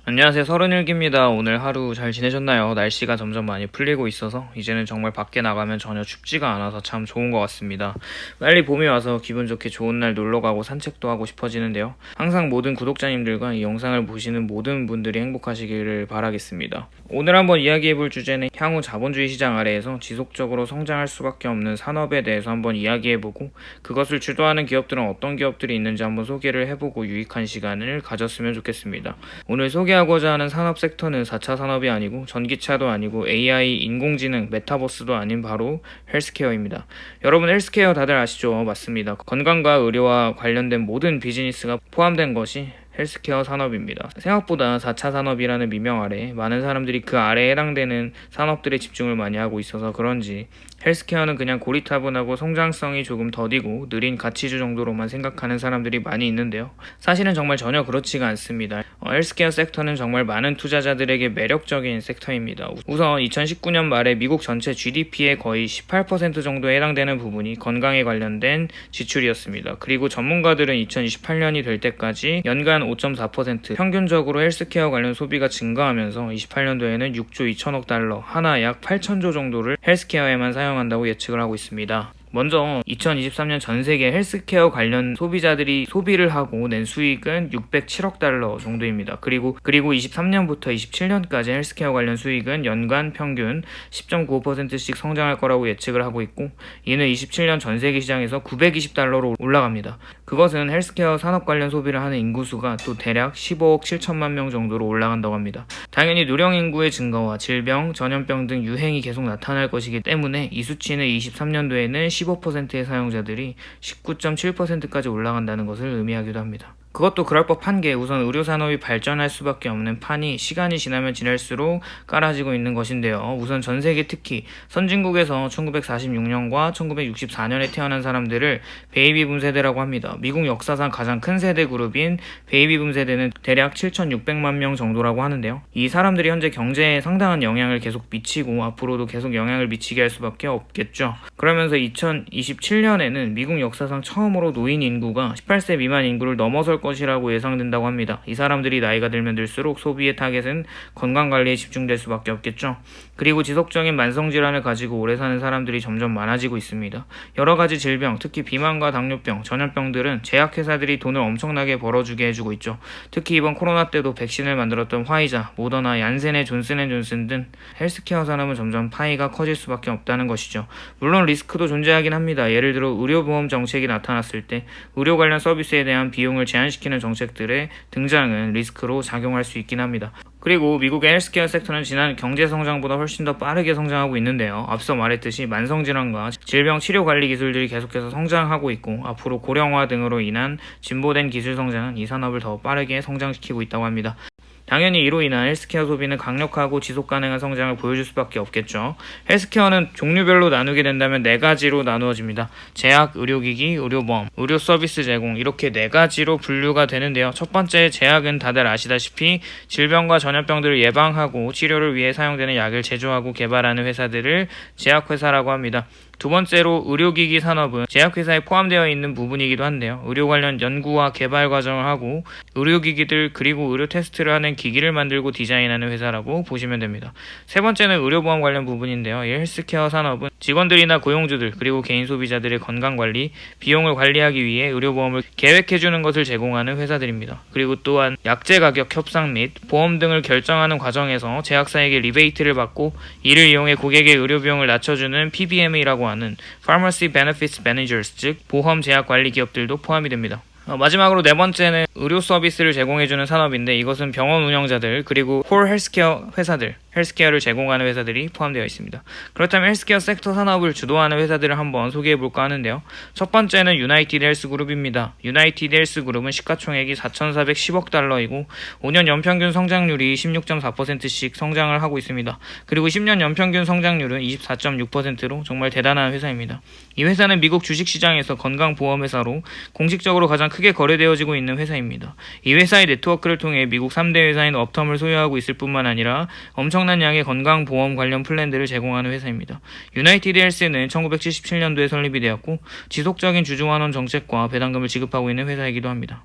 안녕하세요. 31기입니다. 오늘 하루 잘 지내셨나요? 날씨가 점점 많이 풀리고 있어서 이제는 정말 밖에 나가면 전혀 춥지가 않아서 참 좋은 것 같습니다. 빨리 봄이 와서 기분 좋게 좋은 날 놀러가고 산책도 하고 싶어지는데요. 항상 모든 구독자님들과 이 영상을 보시는 모든 분들이 행복하시기를 바라겠습니다. 오늘 한번 이야기해볼 주제는 향후 자본주의 시장 아래에서 지속적으로 성장할 수밖에 없는 산업에 대해서 한번 이야기해보고 그것을 주도하는 기업들은 어떤 기업들이 있는지 한번 소개를 해보고 유익한 시간을 가졌으면 좋겠습니다. 오늘 소개하고자 하는 산업 섹터는 4차 산업이 아니고 전기차도 아니고 AI, 인공지능, 메타버스도 아닌 바로 헬스케어입니다. 여러분 헬스케어 다들 아시죠? 맞습니다. 건강과 의료와 관련된 모든 비즈니스가 포함된 것이 헬스케어 산업입니다. 생각보다 4차 산업이라는 미명 아래 많은 사람들이 그 아래에 해당되는 산업들에 집중을 많이 하고 있어서 그런지 헬스케어는 그냥 고리타분하고 성장성이 조금 더디고 느린 가치주 정도로만 생각하는 사람들이 많이 있는데요. 사실은 정말 전혀 그렇지가 않습니다. 헬스케어 섹터는 정말 많은 투자자들에게 매력적인 섹터입니다. 우선 2019년 말에 미국 전체 GDP의 거의 18% 정도에 해당되는 부분이 건강에 관련된 지출이었습니다. 그리고 전문가들은 2028년이 될 때까지 연간 5.4% 평균적으로 헬스케어 관련 소비가 증가하면서 28년도에는 6조 2천억 달러, 하나 약 8천조 정도를 헬스케어에만 사용한다고 예측을 하고 있습니다. 먼저 2023년 전 세계 헬스케어 관련 소비자들이 소비를 하고 낸 수익은 607억 달러 정도입니다. 그리고 23년부터 27년까지 헬스케어 관련 수익은 연간 평균 10.95%씩 성장할 거라고 예측을 하고 있고 이는 27년 전 세계 시장에서 920달러로 올라갑니다. 그것은 헬스케어 산업 관련 소비를 하는 인구수가 또 대략 15억 7천만 명 정도로 올라간다고 합니다. 당연히 누령 인구의 증가와 질병, 전염병 등 유행이 계속 나타날 것이기 때문에 이 수치는 23년도에는 15%의 사용자들이 19.7%까지 올라간다는 것을 의미하기도 합니다. 그것도 그럴 법한 게 우선 의료산업이 발전할 수밖에 없는 판이 시간이 지나면 지날수록 깔아지고 있는 것인데요. 우선 전세계 특히 선진국에서 1946년과 1964년에 태어난 사람들을 베이비붐 세대라고 합니다. 미국 역사상 가장 큰 세대 그룹인 베이비붐 세대는 대략 7,600만 명 정도라고 하는데요. 이 사람들이 현재 경제에 상당한 영향을 계속 미치고 앞으로도 계속 영향을 미치게 할 수밖에 없겠죠. 그러면서 2027년에는 미국 역사상 처음으로 노인 인구가 18세 미만 인구를 넘어설 것이라고 예상된다고 합니다. 이 사람들이 나이가 들면 들수록 소비의 타겟은 건강관리에 집중될 수밖에 없겠죠. 그리고 지속적인 만성질환을 가지고 오래 사는 사람들이 점점 많아지고 있습니다. 여러 가지 질병, 특히 비만과 당뇨병, 전염병들은 제약회사들이 돈을 엄청나게 벌어주게 해주고 있죠. 특히 이번 코로나 때도 백신을 만들었던 화이자, 모더나, 얀센의 존슨앤존슨 등 헬스케어 산업은 점점 파이가 커질 수밖에 없다는 것이죠. 물론 리스크도 존재하긴 합니다. 예를 들어 의료보험 정책이 나타났을 때 의료 관련 서비스에 대한 비용을 제한시키는 정책들의 등장은 리스크로 작용할 수 있긴 합니다. 그리고 미국의 헬스케어 섹터는 지난 경제 성장보다 훨씬 더 빠르게 성장하고 있는데요. 앞서 말했듯이 만성질환과 질병 치료 관리 기술들이 계속해서 성장하고 있고 앞으로 고령화 등으로 인한 진보된 기술 성장은 이 산업을 더 빠르게 성장시키고 있다고 합니다. 당연히 이로 인한 헬스케어 소비는 강력하고 지속 가능한 성장을 보여줄 수밖에 없겠죠. 헬스케어는 종류별로 나누게 된다면 4가지로 나누어집니다. 제약, 의료기기, 의료보험, 의료 서비스 제공 이렇게 4가지로 분류가 되는데요. 첫 번째 제약은 다들 아시다시피 질병과 전염병들을 예방하고 치료를 위해 사용되는 약을 제조하고 개발하는 회사들을 제약회사라고 합니다. 두 번째로 의료기기 산업은 제약회사에 포함되어 있는 부분이기도 한데요. 의료 관련 연구와 개발 과정을 하고 의료기기들 그리고 의료 테스트를 하는 기기를 만들고 디자인하는 회사라고 보시면 됩니다. 세 번째는 의료보험 관련 부분인데요. 이 헬스케어 산업은 직원들이나 고용주들 그리고 개인 소비자들의 건강관리, 비용을 관리하기 위해 의료보험을 계획해주는 것을 제공하는 회사들입니다. 그리고 또한 약제 가격 협상 및 보험 등을 결정하는 과정에서 제약사에게 리베이트를 받고 이를 이용해 고객의 의료비용을 낮춰주는 PBM이라고 하는 Pharmacy Benefits Managers, 즉 보험 제약 관리 기업들도 포함이 됩니다. 마지막으로 4번째는 의료 서비스를 제공해주는 산업인데 이것은 병원 운영자들 그리고 콜 헬스케어 회사들, 헬스케어를 제공하는 회사들이 포함되어 있습니다. 그렇다면 헬스케어 섹터 산업을 주도하는 회사들을 한번 소개해볼까 하는데요. 첫 번째는 유나이티드 헬스 그룹입니다. 유나이티드 헬스 그룹은 시가총액이 4,410억 달러이고 5년 연평균 성장률이 16.4%씩 성장을 하고 있습니다. 그리고 10년 연평균 성장률은 24.6%로 정말 대단한 회사입니다. 이 회사는 미국 주식시장에서 건강보험회사로 공식적으로 가장 크게 거래되어지고 있는 회사입니다. 이 회사의 네트워크를 통해 미국 3대 회사인 업텀을 소유하고 있을 뿐만 아니라 엄청난 양의 건강보험 관련 플랜들을 제공하는 회사입니다. 유나이티드 헬스는 1977년도에 설립이 되었고 지속적인 주주환원 정책과 배당금을 지급하고 있는 회사이기도 합니다.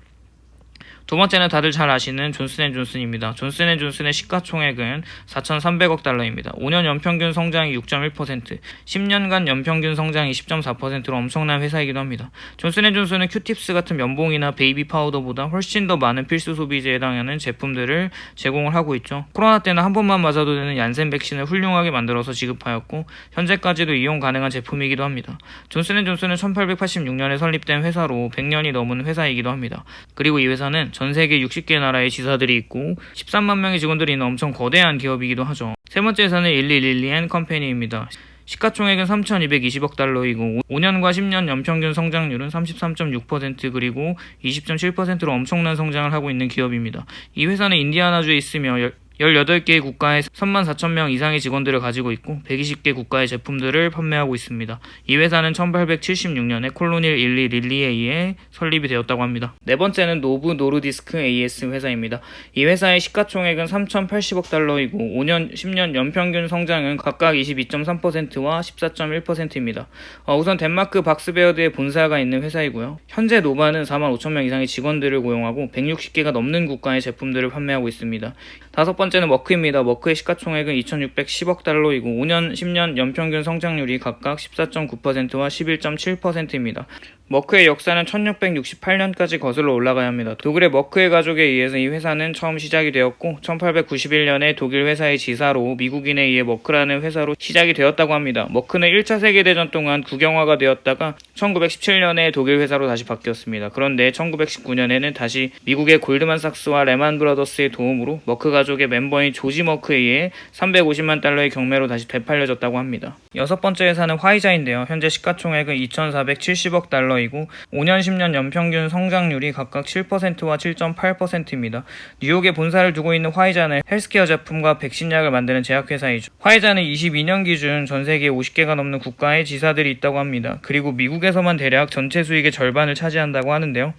두 번째는 다들 잘 아시는 존슨앤존슨입니다. 존슨앤존슨의 시가총액은 4,300억 달러입니다. 5년 연평균 성장이 6.1%, 10년간 연평균 성장이 10.4%로 엄청난 회사이기도 합니다. 존슨앤존슨은 큐팁스 같은 면봉이나 베이비 파우더보다 훨씬 더 많은 필수 소비재에 해당하는 제품들을 제공을 하고 있죠. 코로나 때는 한 번만 맞아도 되는 얀센 백신을 훌륭하게 만들어서 지급하였고 현재까지도 이용 가능한 제품이기도 합니다. 존슨앤존슨은 1886년에 설립된 회사로 100년이 넘은 회사이기도 합니다. 그리고 이 회사는 전 세계 60개 나라의 지사들이 있고 13만 명의 직원들이 있는 엄청 거대한 기업이기도 하죠. 세 번째 회사는 일리앤컴퍼니입니다. 시가총액은 3,220억 달러이고 5년과 10년 연평균 성장률은 33.6% 그리고 20.7%로 엄청난 성장을 하고 있는 기업입니다. 이 회사는 인디아나주에 있으며 18개의 국가에 34,000명 이상의 직원들을 가지고 있고 120개 국가의 제품들을 판매하고 있습니다. 이 회사는 1876년에 콜로닐 일리 릴리에 의해 설립이 되었다고 합니다. 네 번째는 노브 노르디스크 AS 회사입니다. 이 회사의 시가총액은 3,080억 달러이고 5년, 10년 연평균 성장은 각각 22.3%와 14.1%입니다. 우선 덴마크 박스베어드에 본사가 있는 회사이고요. 현재 노바는 45,000명 이상의 직원들을 고용하고 160개가 넘는 국가의 제품들을 판매하고 있습니다. 다섯 번째는 머크입니다. 머크의 시가총액은 2,610억 달러이고 5년, 10년 연평균 성장률이 각각 14.9%와 11.7%입니다. 머크의 역사는 1668년까지 거슬러 올라가야 합니다. 독일의 머크의 가족에 의해서 이 회사는 처음 시작이 되었고 1891년에 독일 회사의 지사로 미국인에 의해 머크라는 회사로 시작이 되었다고 합니다. 머크는 1차 세계대전 동안 국영화가 되었다가 1917년에 독일 회사로 다시 바뀌었습니다. 그런데 1919년에는 다시 미국의 골드만삭스와 레만 브라더스의 도움으로 머크 가족의 멤버인 조지 머크에 의해 350만 달러의 경매로 다시 되팔려졌다고 합니다. 여섯 번째 회사는 화이자인데요. 현재 시가총액은 2,470억 달러 이고 5년 10년 연평균 성장률이 각각 7%와 7.8%입니다. 뉴욕에 본사를 두고 있는 화이자는 헬스케어 제품과 백신약을 만드는 제약회사이죠. 화이자는 22년 기준 전 세계 50개가 넘는 국가의 지사들이 있다고 합니다. 그리고 미국에서만 대략 전체 수익의 절반을 차지한다고 하는데요.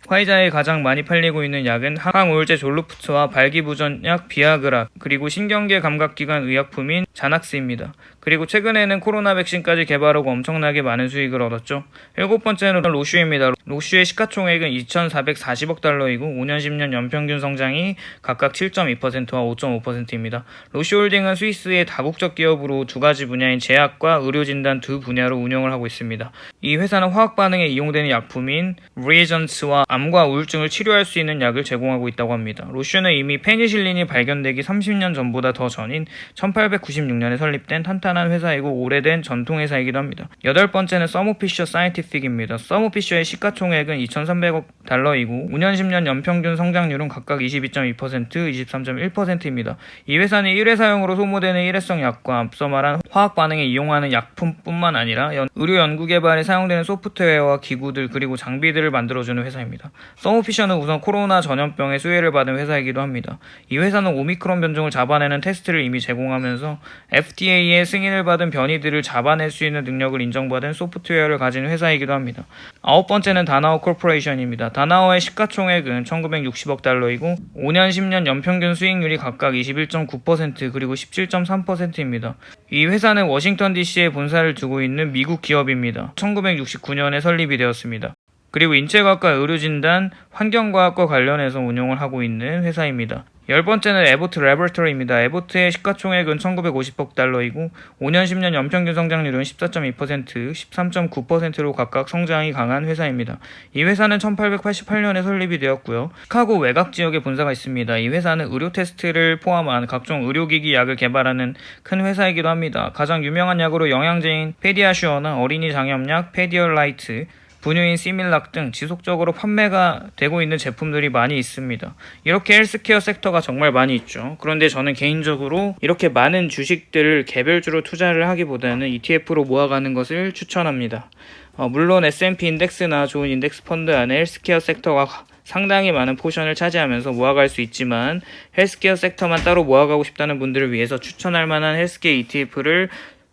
화이자에 가장 많이 팔리고 있는 약은 항우울제 졸루푸츠와 발기부전약 비아그라, 그리고 신경계 감각기관 의약품인 자낙스입니다. 그리고 최근에는 코로나 백신까지 개발하고 엄청나게 많은 수익을 얻었죠. 일곱 번째는 로슈입니다. 로슈의 시가총액은 2,440억 달러이고 5년 10년 연평균 성장이 각각 7.2%와 5.5%입니다. 로슈홀딩은 스위스의 다국적 기업으로 두 가지 분야인 제약과 의료진단 두 분야로 운영을 하고 있습니다. 이 회사는 화학 반응에 이용되는 약품인 리에전츠와 암과 우울증을 치료할 수 있는 약을 제공하고 있다고 합니다. 로슈는 이미 페니실린이 발견되기 30년 전보다 더 전인 1896년에 설립된 탄탄한 회사이고 오래된 전통회사이기도 합니다. 여덟 번째는 서머피셔 사이언티픽입니다. 서머피셔의 시가총액은 2,300억 달러이고 5년 10년 연평균 성장률은 각각 22.2%, 23.1%입니다. 이 회사는 일회사용으로 소모되는 일회성 약과 앞서 말한 화학 반응에 이용하는 약품뿐만 아니라 의료 연구 개발에 사용되는 소프트웨어와 기구들 그리고 장비들을 만들어주는 회사입니다. 서머피셔는 우선 코로나 전염병의 수혜를 받은 회사이기도 합니다. 이 회사는 오미크론 변종을 잡아내는 테스트를 이미 제공하면서 FDA의 승인을 받은 변이들을 잡아낼 수 있는 능력을 인정받은 소프트웨어를 가진 회사이기도 합니다. 아홉 번째는 다나오 코퍼레이션입니다. 다나오의 시가총액은 1,960억 달러이고 5년 10년 연평균 수익률이 각각 21.9% 그리고 17.3%입니다. 이 회사는 워싱턴 DC에 본사를 두고 있는 미국 기업입니다. 1969년에 설립이 되었습니다. 그리고 인체과학과 의료진단, 환경과학과 관련해서 운영을 하고 있는 회사입니다. 열 번째는 에보트 레버토리입니다. 에보트의 시가총액은 1,950억 달러이고 5년 10년 연평균 성장률은 14.2%, 13.9%로 각각 성장이 강한 회사입니다. 이 회사는 1888년에 설립이 되었고요. 시카고 외곽 지역에 본사가 있습니다. 이 회사는 의료 테스트를 포함한 각종 의료기기 약을 개발하는 큰 회사이기도 합니다. 가장 유명한 약으로 영양제인 페디아슈어나 어린이 장염약 페디얼라이트, 분유인 시밀락 등 지속적으로 판매가 되고 있는 제품들이 많이 있습니다. 이렇게 헬스케어 섹터가 정말 많이 있죠. 그런데 저는 개인적으로 이렇게 많은 주식들을 개별주로 투자를 하기보다는 ETF로 모아가는 것을 추천합니다. 물론 S&P 인덱스나 좋은 인덱스 펀드 안에 헬스케어 섹터가 상당히 많은 포션을 차지하면서 모아갈 수 있지만 헬스케어 섹터만 따로 모아가고 싶다는 분들을 위해서 추천할 만한 헬스케어 ETF를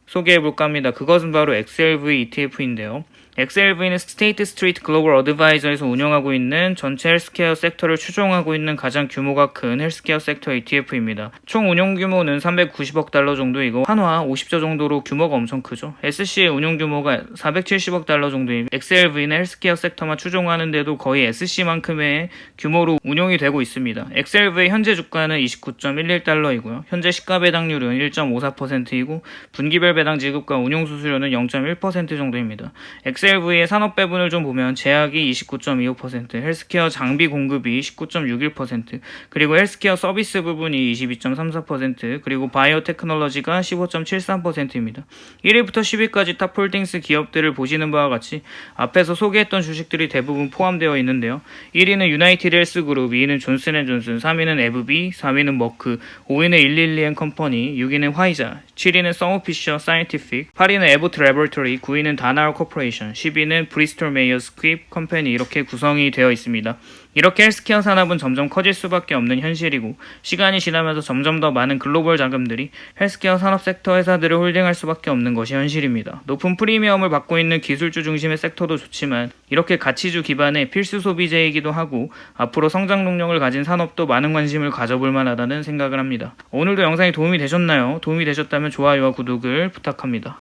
소개해볼까 합니다. 그것은 바로 XLV ETF인데요. 엑셀V는 스테이트 스트리트 글로벌 어드바이저에서 운영하고 있는 전체 헬스케어 섹터를 추종하고 있는 가장 규모가 큰 헬스케어 섹터 ETF입니다. 총 운용 규모는 390억 달러 정도이고 한화 50조 정도로 규모가 엄청 크죠. SC의 운용 규모가 470억 달러 정도이며 엑셀V는 헬스케어 섹터만 추종하는데도 거의 SC만큼의 규모로 운용이 되고 있습니다. 엑셀V의 현재 주가는 29.11달러이고요. 현재 시가 배당률은 1.54%이고 분기별 배당 지급과 운용 수수료는 0.1% 정도입니다. 엑셀V의 산업 배분을 좀 보면 제약이 29.25%, 헬스케어 장비 공급이 19.61%, 그리고 헬스케어 서비스 부분이 22.34%, 그리고 바이오 테크놀로지가 15.73%입니다. 1위부터 10위까지 탑홀딩스 기업들을 보시는 바와 같이 앞에서 소개했던 주식들이 대부분 포함되어 있는데요. 1위는 유나이티드 헬스그룹, 2위는 존슨앤존슨, 3위는 에브비, 4위는 머크, 5위는 112&컴퍼니, 6위는 화이자, 7위는 서머피셔 사이언티픽, 8위는 에보트 레버토리, 9위는 다나울 코퍼레이션, 10위는 브리스톨 메이어 스퀴프 컴퍼니 이렇게 구성이 되어 있습니다. 이렇게 헬스케어 산업은 점점 커질 수밖에 없는 현실이고 시간이 지나면서 점점 더 많은 글로벌 자금들이 헬스케어 산업 섹터 회사들을 홀딩할 수밖에 없는 것이 현실입니다. 높은 프리미엄을 받고 있는 기술주 중심의 섹터도 좋지만 이렇게 가치주 기반의 필수 소비재이기도 하고 앞으로 성장 동력을 가진 산업도 많은 관심을 가져볼 만하다는 생각을 합니다. 오늘도 영상이 도움이 되셨나요? 도움이 되셨다면 좋아요와 구독을 부탁합니다.